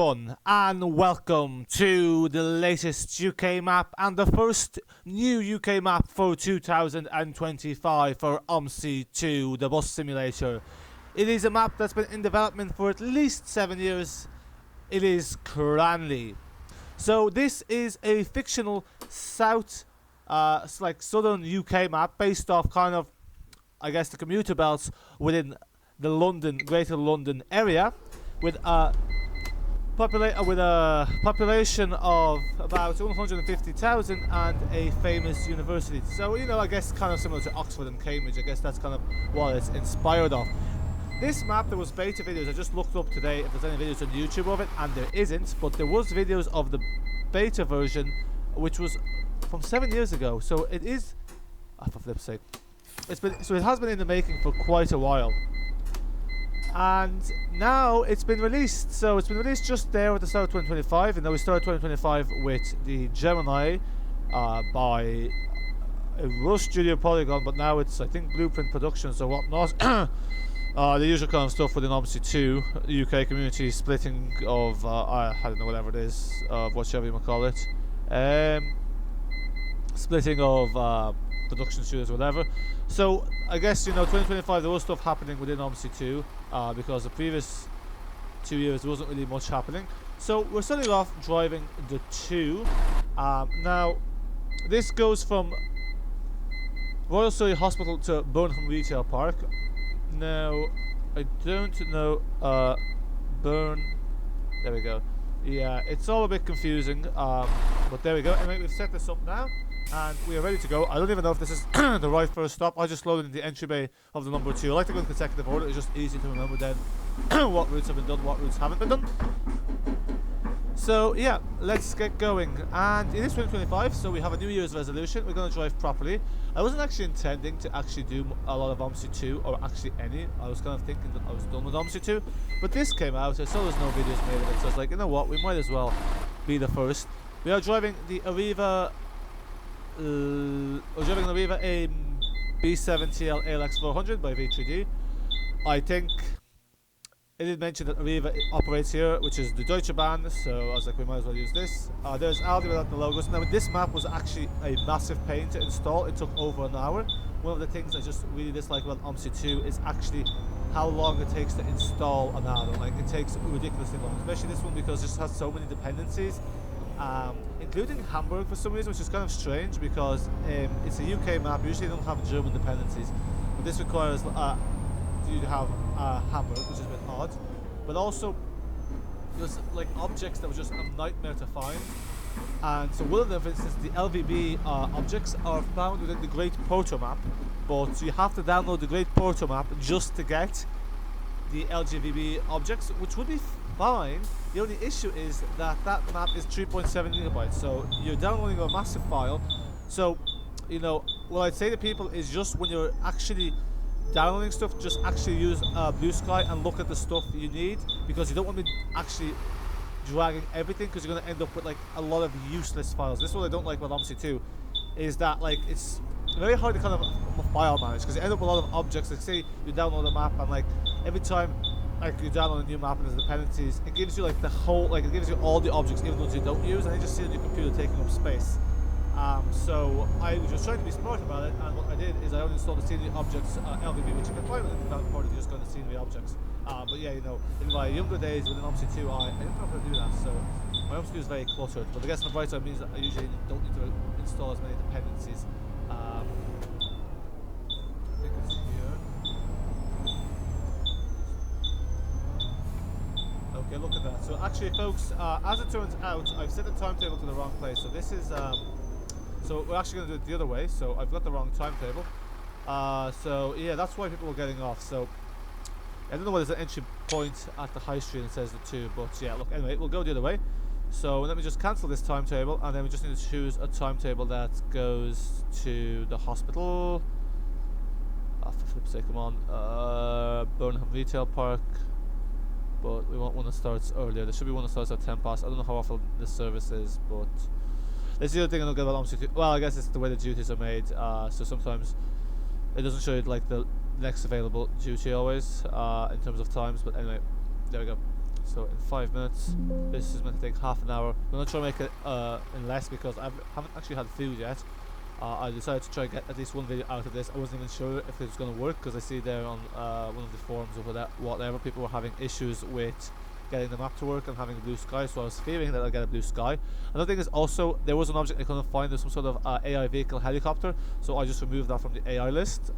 And welcome to the latest UK map and the first new UK map for 2025 for Omsi 2, the bus simulator. It is a map that's been in development for at least 7 years. It is Cranleigh. So this is a fictional southern UK map based off kind of, I guess, the commuter belts within the Greater London area, with a population of about 150,000 and a famous university. So, I guess kind of similar to Oxford and Cambridge. I guess that's kind of what it's inspired of. This map, there was beta videos. I just looked up today if there's any videos on YouTube of it, and there isn't, but there was videos of the beta version, which was from 7 years ago. So it is, for flip's sake, it has been in the making for quite a while. And now it's been released. So it's been released just there at the start of 2025, and now we started 2025 with the Gemini by a Rush Studio Polygon, but now it's, I think, Blueprint Productions or whatnot. The usual kind of stuff within Omsi 2, UK community splitting of, I don't know, whatever it is, of whichever you might call it. Splitting of production studios, whatever. So I guess 2025 there was stuff happening within Omsi 2 because the previous 2 years there wasn't really much happening. So we're starting off driving the 2. Now this goes from Royal Surrey Hospital to Burnham Retail Park. Now I don't know there we go. Yeah, it's all a bit confusing, but there we go. Anyway, we've set this up now and we are ready to go. I don't even know if this is the right first stop. I just loaded in the entry bay of the number 2. I like to go in consecutive order. It's just easy to remember then what routes have been done, what routes haven't been done. So yeah, let's get going. And it is 2025, so we have a New Year's resolution. We're going to drive properly. I wasn't actually intending to actually do a lot of Omsi 2, or actually any. I was kind of thinking that I was done with Omsi 2, but this came out. I saw there's no videos made of it, so I was like, you know what, we might as well be the first. We are driving the Arriva. We're driving an Arriva B7TL ALX400 by V3D. I think it did mention that Arriva operates here, which is the Deutsche Bahn, so I was like, we might as well use this. There's Aldi without the logos. Now, this map was actually a massive pain to install. It took over an hour. One of the things I just really dislike about Omsi 2 is actually how long it takes to install an add-on. Like, it takes ridiculously long, especially this one because it just has so many dependencies, including Hamburg for some reason, which is kind of strange because it's a UK map. Usually they don't have German dependencies, but this requires you to have Hamburg, which is a bit odd. But also there's like objects that were just a nightmare to find, and so one of them, for instance, the LVB objects are found within the Great Porto map, but you have to download the Great Porto map just to get the LGVB objects, which would be fine. The only issue is that that map is 3.7 gigabytes, so you're downloading a massive file. So what I'd say to people is, just when you're actually downloading stuff, just actually use Blue Sky and look at the stuff you need, because you don't want to be actually dragging everything, because you're going to end up with like a lot of useless files. This is what I don't like about Omsi 2, is that like it's very hard to kind of file manage, because you end up with a lot of objects. Like, say you download a map and like every time like you download a new map and there's dependencies, it gives you like the whole, like it gives you all the objects, even ones you don't use, and you just see on your computer taking up space. So I was just trying to be smart about it, and what I did is I only installed the scenery objects LVB, which you can find within the development part if you just go to scenery objects. But yeah, in my younger days within Omsi 2, I didn't know how to do that, so my Omsi 2 is very cluttered. But I guess on the bright side means that I usually don't need to install as many dependencies. I think it's here. Okay, look at that. So actually, folks, as it turns out, I've set the timetable to the wrong place. So this is so we're actually going to do it the other way. So I've got the wrong timetable. So yeah, that's why people were getting off. So I don't know why there's an entry point at the high street and it says the 2, but yeah, look, anyway, we'll go the other way. So let me just cancel this timetable, and then we just need to choose a timetable that goes to the hospital. For flip's sake, come on. Burnham Retail Park. But we want one that starts earlier. There should be one that starts at 10 past. I don't know how often this service is, but this is the other thing I don't get about Omsi 2. Well, I guess it's the way the duties are made. So sometimes it doesn't show you like the next available duty always in terms of times. But anyway, there we go. So in 5 minutes, this is going to take half an hour. I'm going to try and make it in less because I haven't actually had food yet. I decided to try and get at least one video out of this. I wasn't even sure if it was going to work because I see there on one of the forums or whatever, people were having issues with getting the map to work and having a blue sky, so I was fearing that I'd get a blue sky. Another thing is also, there was an object I couldn't find. There's some sort of AI vehicle helicopter, so I just removed that from the AI list.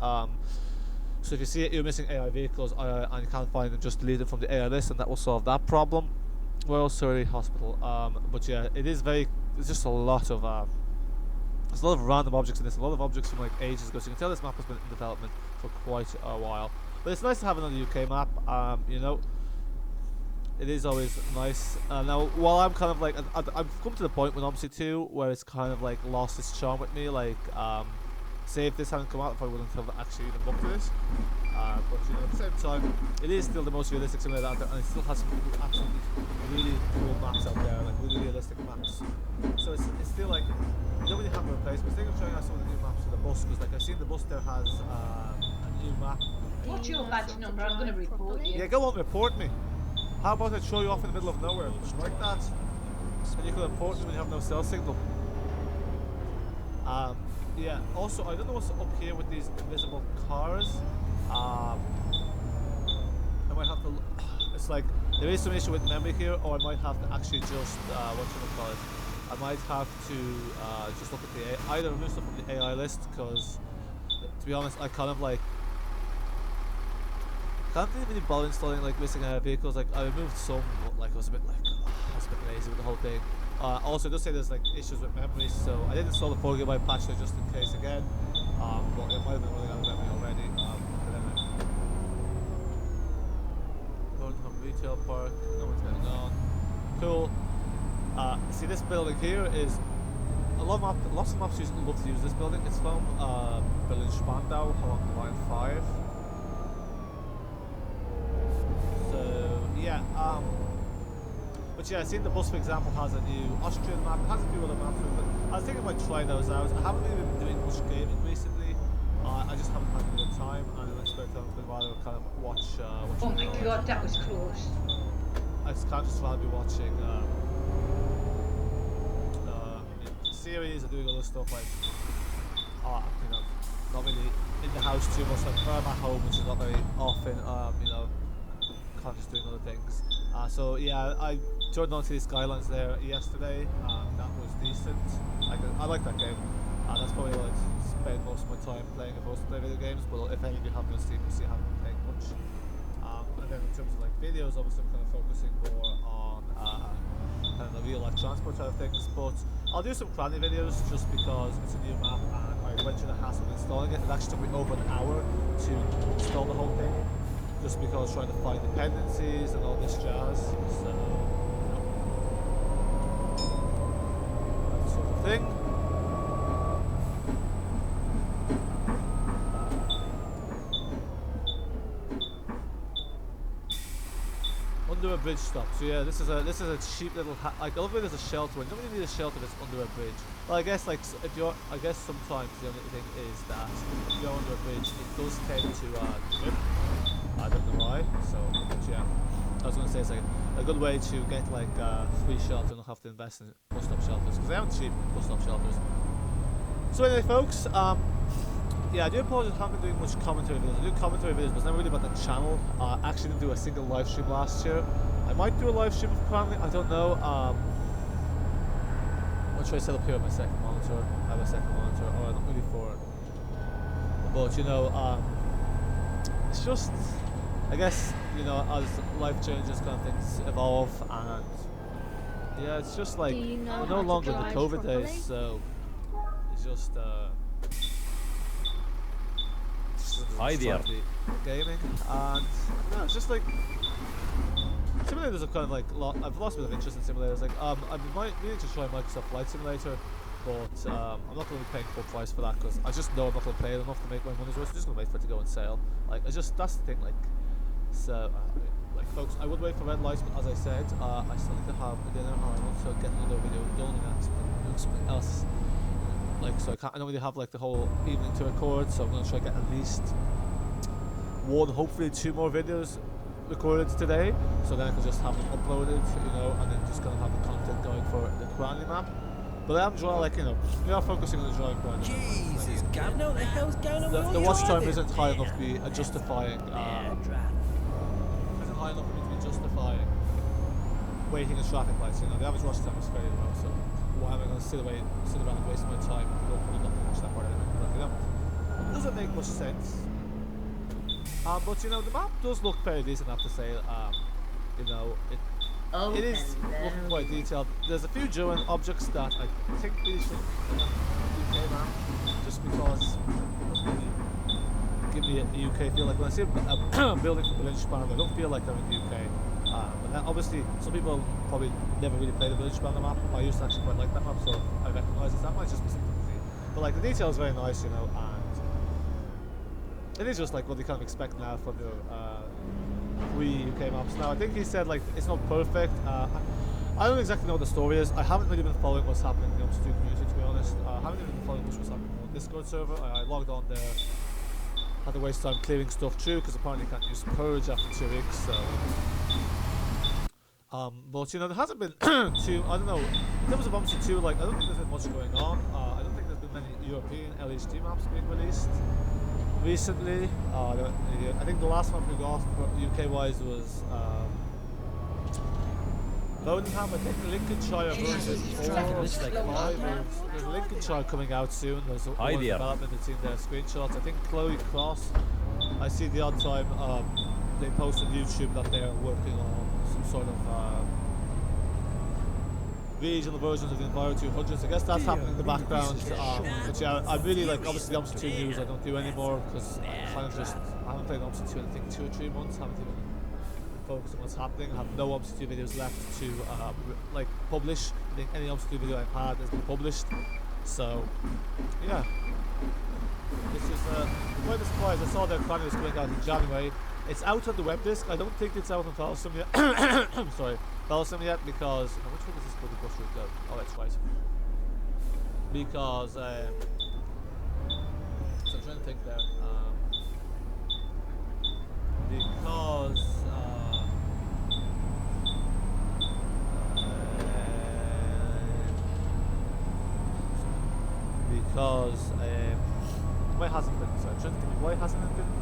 So if you see it, you're missing AI vehicles and you can't find them, just delete it from the AI list and that will solve that problem. Well, Surrey Hospital. But yeah, it's just a lot of there's a lot of random objects in this, a lot of objects from like ages ago, so you can tell this map has been in development for quite a while. But it's nice to have another UK map, you know. It is always nice. Now, while I'm kind of like, I've come to the point with Omsi 2 where it's kind of like lost its charm with me. Like, say if this hadn't come out, I probably wouldn't have actually even looked at this. But you know, at the same time, it is still the most realistic simulator out there, and it still has some absolutely really cool maps out there, like really realistic maps. So it's still like, you don't really have a replacement. Think of trying out some of the new maps for the bus, because like I've seen the bus there has a new map. What's your badge number? I'm going to report you. Yeah, go on, report me. How about I throw you off in the middle of nowhere? Just like that. And you can report me when you have no cell signal. Yeah, also, I don't know what's up here with these invisible cars. I might have to... It's like, there is some issue with memory here, or I might have to actually just, whatchamacallit, I might have to just look at the either remove stuff from the AI list, because, to be honest, I kind of like... Can't really bother installing like missing vehicles. Like I removed some, but like I was a bit lazy with the whole thing. Also, it does say there's like issues with memory, so I did install the 4GB patch there just in case again. But it might have been running out of memory already. Northern Retail Park, no one's getting on. Cool. See, this building here is lots of maps love to use this building. It's from Berlin Spandau along the line 5. Yeah, but yeah, I've seen the bus, for example, has a new Austrian map, it has a few other maps, but I was thinking I might try those out. I haven't really been doing much gaming recently, I just haven't had any time, and in my spare time I've been rather kind of watch oh my god, that was close. I just can't just rather be watching series or doing other stuff like, you know, not really in the house too much, like I'm at home, which is not very often, you know, kind of just doing other things. So yeah, I turned on to the Skylines there yesterday. That was decent. I like that game. That's probably what I spend most of my time playing if I was to play video games. But if any of you have been on Steam, you see I haven't been playing much. And then in terms of like videos, obviously I'm kind of focusing more on kind of the real life transport side of things. But I'll do some Cranleigh videos just because it's a new map and I went through the hassle of installing it. It actually took me over an hour to install the whole thing, just because I was trying to find dependencies and all this jazz, so you know, that sort of thing. Under a bridge stop. So yeah, this is a cheap little like I love it as a shelter. You don't really need a shelter that's under a bridge. Well, I guess like if you're, I guess sometimes the only thing is that if you're under a bridge, it does tend to trip. I don't know why, so but yeah, I was going to say it's like a good way to get like free shelter and not have to invest in bus stop shelters, because they aren't cheap bus stop shelters. So anyway folks, yeah, I do apologize I haven't been doing much commentary videos. I do commentary videos, but it's never really about the channel. I actually didn't do a single live stream last year. I might do a live stream of Cranleigh, I don't know. What should I set up here on my second monitor? I have a second monitor, or I'm not really for it. But you know, it's just, I guess, you know, as life changes, kind of things evolve, and yeah, it's just like we're no longer in the COVID days, so it's just idea gaming, and no, it's just like simulators are kind of like I've lost a bit of interest in simulators. Like I've been meaning to try Microsoft Flight Simulator, but I'm not going to be paying full price for that because I just know I'm not going to pay it enough to make my money's worth. I'm just going to wait for it to go on sale. Like that's the thing. Like so, like folks, I would wait for red lights, but as I said, I still need to have dinner and I want to get another video done and doing something else. Like so, I don't really have like the whole evening to record, so I'm going to try to get at least one, hopefully 2 more videos recorded today, so then I can just have it uploaded, you know, and then just kind of have the content going for the Cranleigh map. But I am drawing, like, you know, we are focusing on the drawing point. Jesus, Gavin, what the hell's going on with all The your watch time driving? isn't high enough to be justifying. Isn't high enough for me to be justifying waiting at traffic lights. You know, the average watch time is fairly low, so why am I going to sit around and waste my time? Not to watch that part anyway. But, you know, it doesn't make much sense. But you know, the map does look very decent, I have to say. You know, it is looking quite detailed. There's a few German objects that I think these should UK map, just because it doesn't really give me a UK feel. Like when I see a building from the Lynch Spanner, I don't feel like I'm in the UK. And then obviously, some people probably never really played the Village Spanner map. I used to actually quite like that map, so I recognise it. That might just be something to see. But like the detail is very nice, you know, and it is just like what you kind of expect now from your UK maps. Now I think he said like it's not perfect. I don't exactly know what the story is. I haven't really been following what's happening in the Omsi community, to be honest. I haven't even been following what's happening on the Discord server. I logged on there, had to waste time clearing stuff through because apparently you can't use Purge after 2 weeks. So, but you know there hasn't been too. I don't know. In terms of Omsi 2, like I don't think there's been much going on. I don't think there's been many European LHD maps being released recently. I think the last one we got UK wise was Birmingham. I think Lincolnshire versus 4 there's Lincolnshire coming out soon. There's a Hi there. development that's in their screenshots. I think Chloe Cross, I see the odd time they post on YouTube that they're working on some sort of regional versions of the Enviro 200s. I guess that's happening in the background. But yeah, I really like, obviously the Omsi 2 news I don't do anymore because I kind of just, I haven't played Omsi 2 in I think 2 or 3 months, haven't even focused on what's happening. I have no Omsi 2 videos left to like publish. I think any Omsi 2 video I've had has been published. So yeah, this is quite a surprise. I saw that Cranleigh was coming out in January. It's out on the web disc. I don't think it's out on Falsum yet. I'm sorry, Falsum yet because which way does this bloody bus route go? Oh, that's right. Because so I'm trying to think there. Because why hasn't been? Sorry, I'm trying to think why hasn't it been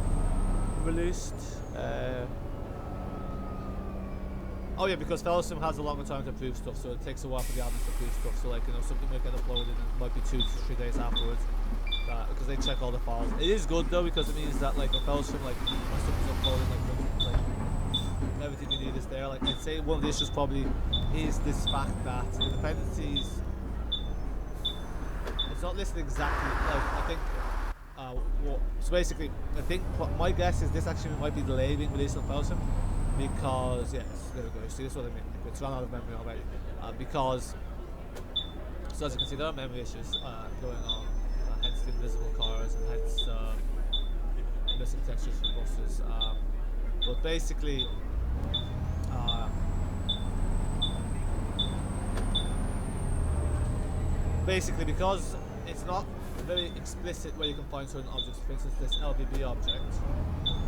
released? Oh yeah, because Falsum has a longer time to approve stuff, so it takes a while for the admins to approve stuff. So like, you know, something might get uploaded and it might be 2 to 3 days afterwards, because they check all the files. It is good though, because it means that like on Falsum, like when stuff is uploaded, like everything you need is there. Like I'd say one of the issues probably is this fact that the dependencies, it's not listed exactly. Like I think. So basically, I think my guess is this actually might be delayed being released on Falsum because yes, there we go. See, this is what I mean. It's run out of memory already. Because, so as you can see, there are memory issues going on. Hence the invisible cars and hence missing textures from buses. But basically, because it's not very explicit where you can find certain objects, for instance this LBB object,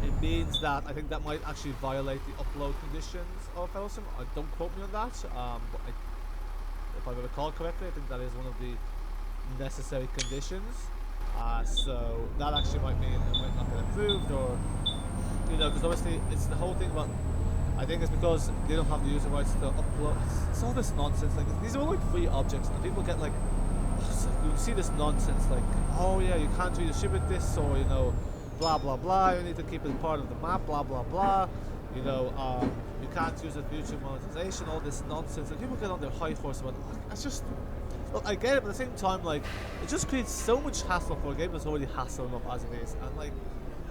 it means that I think that might actually violate the upload conditions of Falsum. Don't quote me on that, but if I recall correctly, I think that is one of the necessary conditions. So that actually might mean it might not get approved, or you know, because obviously it's the whole thing about, I think it's because they don't have the user rights to upload. It's all this nonsense. Like these are all like free objects, and people get like, you see this nonsense like, oh yeah, you can't really ship it this, or you know, blah blah blah, you need to keep it part of the map, blah blah blah, you know, you can't use it for YouTube monetization, all this nonsense, and people get on their high horse about it. It's just, look, I get it, but at the same time, like, it just creates so much hassle for a game that's already hassle enough as it is, and like,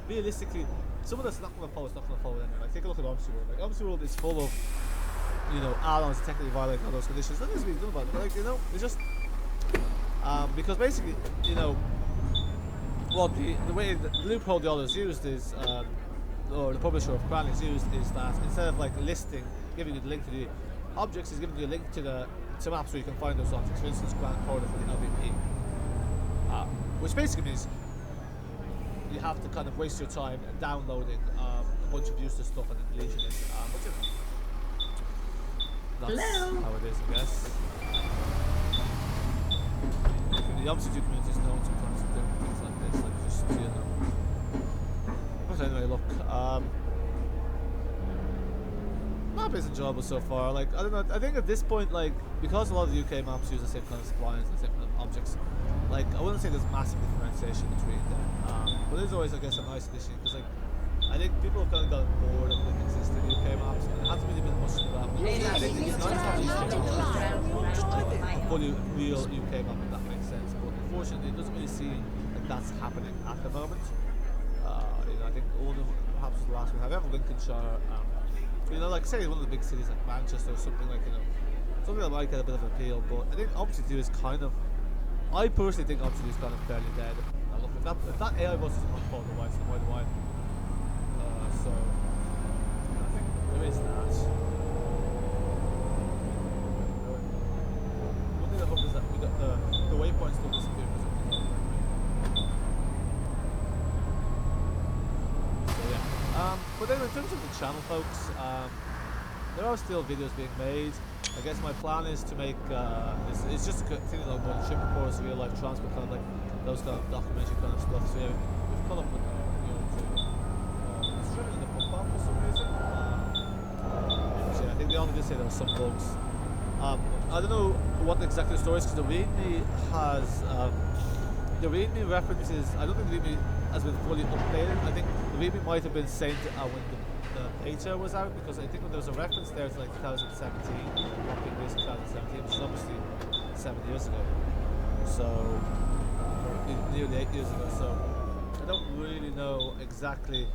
realistically, someone that's not going to follow is not going to follow anyway. Like, take a look at Omsi World. Like, Omsi World is full of, you know, add-ons that technically violate all those conditions. Nothing's being done about it, but like, you know, it's just, because basically, you know, well, the way the loophole the others used is, or the publisher of Cranleigh's used is that instead of like listing, giving you the link to the objects, is giving you a link to the maps where you can find those objects. For instance, Grand Corridor for the LVP, which basically means you have to kind of waste your time downloading bunch of useless stuff and then deleting it. But you know, that's Hello? how it is, I guess. The Omsi 2 community is known sometimes for doing things like this, like just, you know. But anyway, look, map is enjoyable so far. Like, I don't know, I think at this point, like, because a lot of the UK maps use the same kind of splines and the same kind of objects, like, I wouldn't say there's massive differentiation between them. But it's always, I guess, a nice addition, because, like, I think people have kind of gotten bored of the existing UK maps, and it hasn't really been much of that. But I think it's nice to have a fully real UK map, if that makes sense. But unfortunately, it doesn't really seem like that's happening at the moment. You know, I think all the perhaps the last one, however, Lincolnshire, you know, like say one of the big cities like Manchester or something like, you know, something that might get a bit of appeal. But I think Omsi 2 is kind of, I personally think Omsi 2 is kind of fairly dead. Now look, if that AI bus is not called the white, then why do I? So I think there is that. One thing I hope is that we got the waypoints don't disappear because of the so yeah. But then in terms of the channel, folks, there are still videos being made. I guess my plan is to make it's just a continue like one ship reports, real life transport, kind of like those kind of documentary kind of stuff. So yeah, we've come up with you know, it's driven in the pump up for some reason. So yeah, I think they only did say there were some bugs. I don't know what exactly the story is, because the README has the README references. I don't think the README has been fully updated. I think the README might have been sent when the beta was out, because I think when there was a reference there to like 2017, being released in 2017, which is obviously 7 years ago. So nearly 8 years ago. So I don't really know exactly.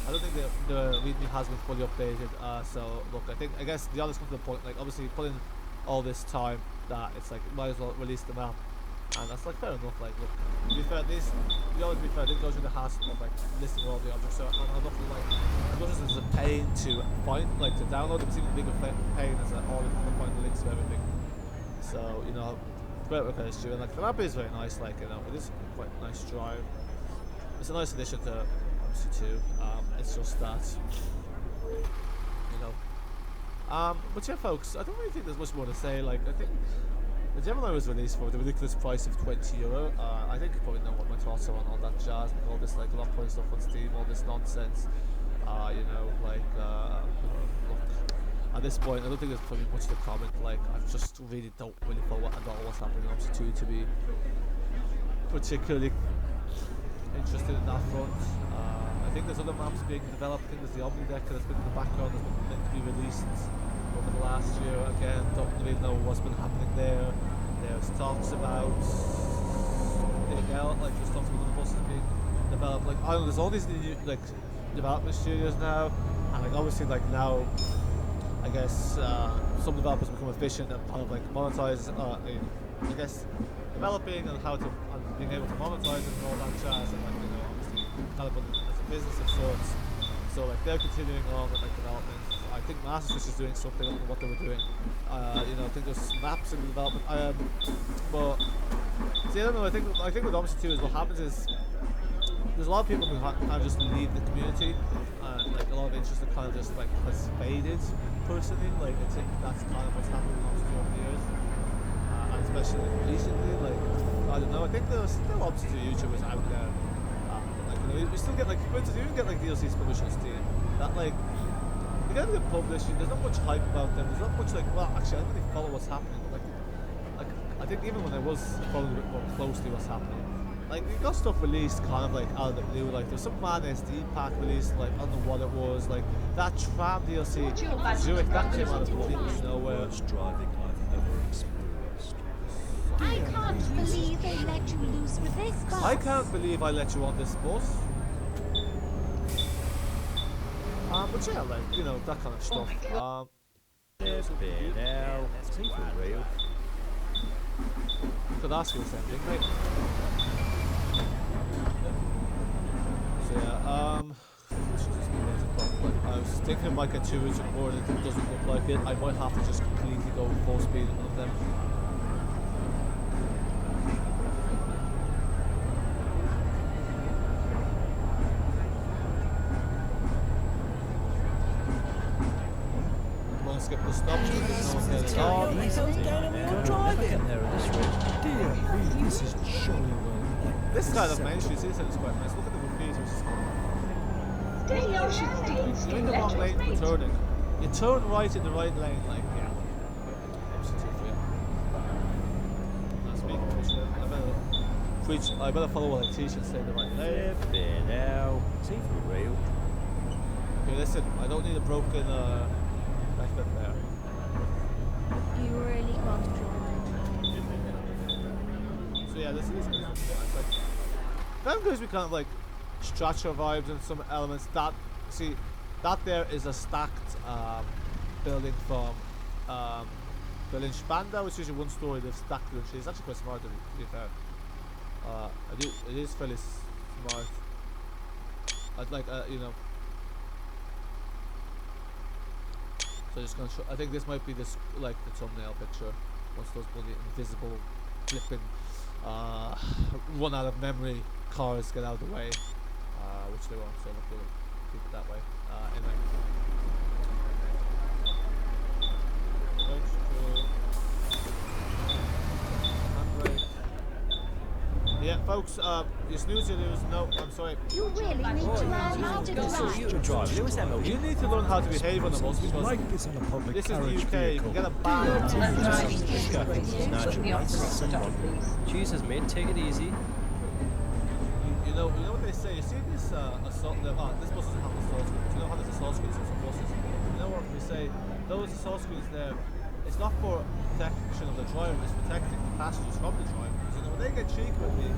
I don't think the README has been fully updated. So look, I guess the others come to the point. Like obviously, put in all this time that it's like might as well release the map. And that's like fair enough. Like, look, to be fair, this you always be fair. I didn't go through the hassle of like listing all the objects. So I'm not like as much as it's a pain to find, like to download, it's even bigger pain as all the find the links to everything. So you know, great work on this, and like the map is very nice. Like you know, it is quite a nice drive. It's a nice addition to Omsi 2. It's just that you know. But yeah, folks, I don't really think there's much more to say. Like I think. The Gemini was released for the ridiculous price of €20. I think you probably know what my thoughts are on all that jazz, like all this like lock point stuff on Steam, all this nonsense. You know, like look, at this point, I don't think there's probably much to comment. Like, I just really don't really follow at all what's happening in Omsi 2 to be particularly interested in that front. I think there's other maps being developed. I think there's the Omni deck that's been in the background that's been meant to be released over the last year. Again, don't really know what's been happening there. There's talks about something else, like there's talks about other buses being developed. Like I don't know, there's all these new like development studios now, and like obviously like now, I guess some developers become efficient and kind of like monetize. I guess developing and how to and being able to monetize it and all that jazz, and like you know obviously kind of as a business of sorts. So like they're continuing on with like development. I think Master's is doing something. I don't know what they were doing. You know, I think there's maps in the development. But see, I don't know. I think with Omsi 2 is what happens is there's a lot of people who kind of just leave the community, and like a lot of interest that kind of just like has faded. Personally, like I think that's kind of what's happened with Omsi 2 over the years, and especially recently. Like I don't know. I think there's still Omsi 2 YouTubers out there. Like you know, we still get like, for instance, you even get like DLCs published on Steam. That like. They get published, there's not much hype about them, there's not much like, well actually I don't really follow what's happening, but like I think even when I was following a bit more closely what's happening, like we got stuff released kind of like out of the blue, like there's some mad SD pack released, like I don't know what it was, like that tram DLC Zurich, that came out of completely nowhere. Driving I've ever experienced. I can't believe they let you loose with this bus. I can't believe I let you on this bus. But yeah, like, you know, that kind of stuff. There's beer now. Let's be for real. Could ask you the same thing, mate. So yeah, like, I was thinking I might get 2 routes recorded, it doesn't look like it. I might have to just completely go full speed in one of them. skip the stops because no one's there at all. Getting there at this rate. Dear me, this is jolly well. This kind of main street is quite nice. Look at the graffiti, which is cool. Didn't you should stick and You're stay in the wrong lane electric, for mate? turning. You turn right in the right lane, like, yeah. MC2 for you. That's me. I better follow what I teach and stay in the right lane. Flipping hell. See for real. Okay, listen, I don't need a broken left bit there. You really got to try. So yeah, this is like that gives me kind of like structure vibes and some elements. That see, that there is a stacked building from Berlin Spandau, which is usually one story. They've stacked it. It's actually quite smart to be fair. It is fairly smart. I'd like you know. So just gonna show. I think this might be this like the thumbnail picture. Once those bloody invisible, flipping, run out of memory cars get out of the way, which they won't. So we'll keep it that way. Anyway. Yeah, folks, you snooze, you lose. No, I'm sorry. You really need to learn how to drive. You drive. Lewis Hamilton. You need to learn how to behave on the bus because Like this on a public this is the carriage UK. You vehicle. can get a ban. Driving is Scuffing, great. snatching, The opposite biting stop, someone. please. Jesus, mate, take it easy. You know what they say. You see this assault. This bus doesn't have an assault screen. Do you know how there's assault screens on some buses? You know what we say? Those assault screens there. It's not for protection of the driver. It's protecting the passengers from the driver. You know when they get cheeky with me,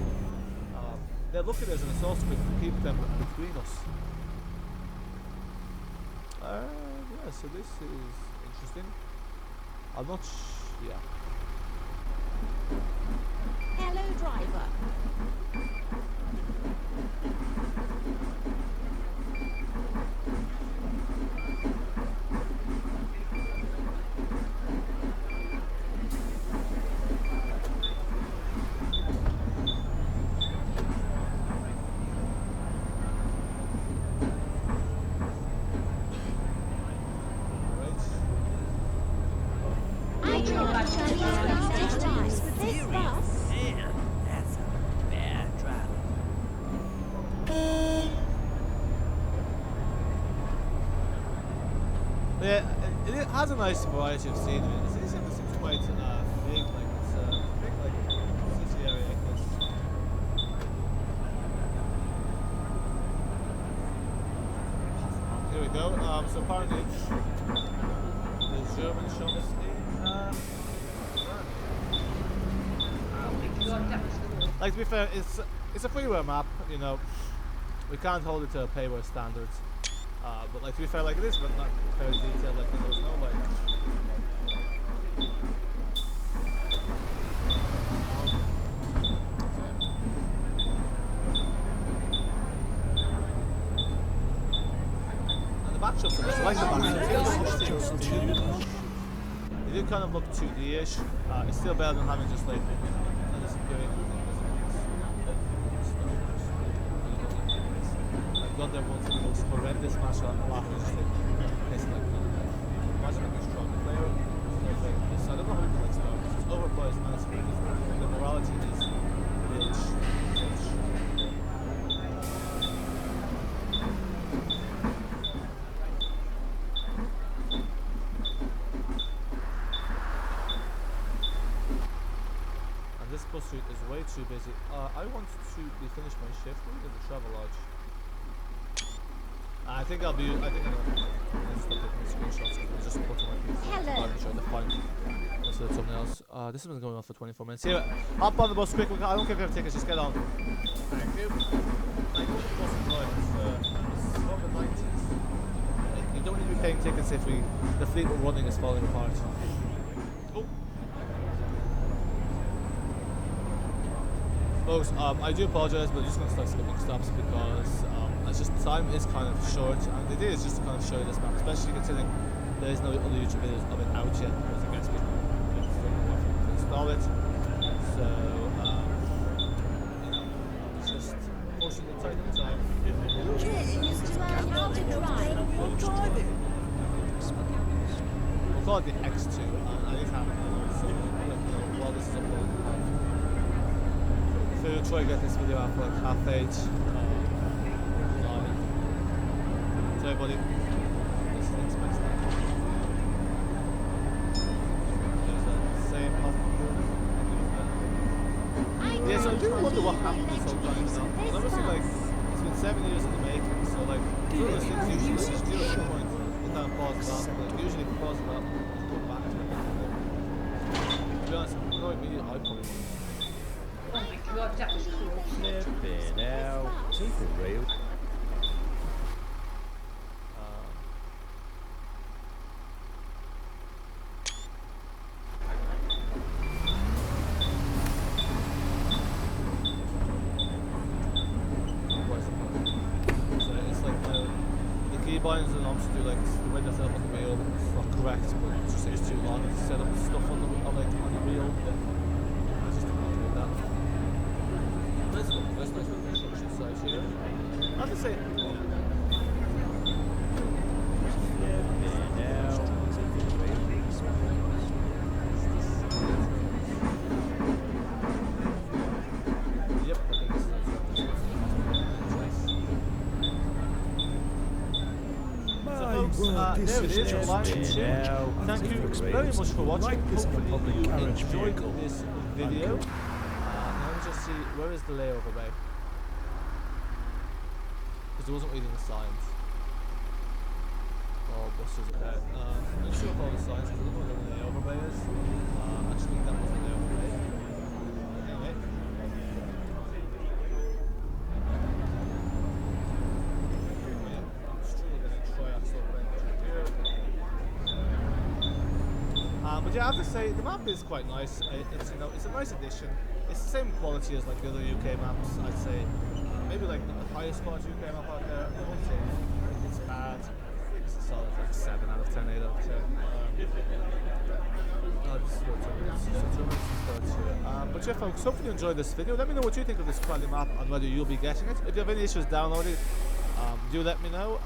they look at it as an assault screen to keep them between us. Yeah. So this is interesting. I'm not. Yeah. Hello, driver. I drive Chinese times with this bus. Man, that's a bad driver. Yeah, it has a nice variety of scenery. It seems quite big, like it's big, like city area. Like this. Here we go. So apparently, the German show us God, that was cool. like to be fair, it's a freeware map. You know, we can't hold it to payware standards. But like to be fair, like it is, but not very detailed. Like there's no like. And the backshots, I like the backshots. It did kind of look 2D-ish. It's still better than having just like disappearing. I've got there once the most horrendous match on lap was just like basically like imagine like a strong player. Like this. I don't know how people like Star Wars. It's overpriced and it's really the morality is rich. And this bus route is way too busy. I want to be finished my shift. Look at the travel lodge. I think I'll just stop taking screenshots because I'm just putting my piece. Hello. I'm trying to find most of the thumbnails. This has been going on for 24 minutes. Here, hop on the bus quick. I don't care if you have tickets, just get on. Thank you. Like, what the bus is like, it's from the 90s. Like, you don't need to be paying tickets if the fleet we're running is falling apart. Oh. Folks, I do apologise, but I'm just going to start skipping stops because it's just time is kind of short, and the idea is just to kind of show you this map, especially considering there is no other YouTube videos of it out yet, because I guess people to install it. So, you know, it's just fortunately tight on time. You need to learn how to drive. Driving. gonna try to get this video out for like 8:30. So everybody, this is expensive. There's that same hospital. Yeah, so I do wonder what happened this whole time now. Because obviously, like, it's been 7 years in the making, so like, through this things usually just do at some point. You kind of pause it off, but like, usually if you pause it off, you go back to it. To be honest, no immediate eye point. Oh my god, that was cool. Flipping hell. Keep it real. Keybinds and Omsi do like the way they set up on the wheel. It's not correct, but it's just takes too long to set up stuff on the wheel. I just don't want to do that. That's nice for the construction site here. I have to say, yep. I think this is there it is, July 2. Thank you very much for watching. Hopefully you enjoyed this video. Let me just see, where is the layover bay? Because there wasn't reading the signs. Oh, buses are there. I'm not sure if all the signs, because I don't know where the layover bay is. Actually, that was the layover bay. Anyway. But yeah, I have to say the map is quite nice. It's it's a nice addition. It's the same quality as like the other UK maps. I'd say maybe like the highest quality UK map out there. I won't say it's bad. It's a solid like 7 out of 10, 8 out of 10. But yeah, folks, hopefully you enjoyed this video. Let me know what you think of this Cranleigh map and whether you'll be getting it. If you have any issues downloading it, do let me know.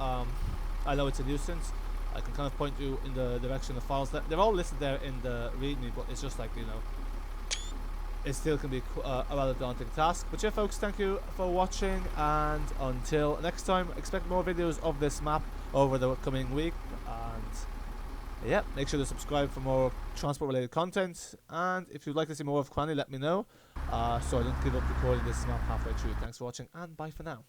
I know it's a nuisance. I can kind of point you in the direction of files. They're all listed there in the readme, but it's just like, you know, it still can be a rather daunting task. But yeah, folks, thank you for watching, and until next time, expect more videos of this map over the coming week. And yeah, make sure to subscribe for more transport related content, and if you'd like to see more of Cranleigh, let me know, so I don't give up recording this map halfway through. Thanks for watching, and bye for now.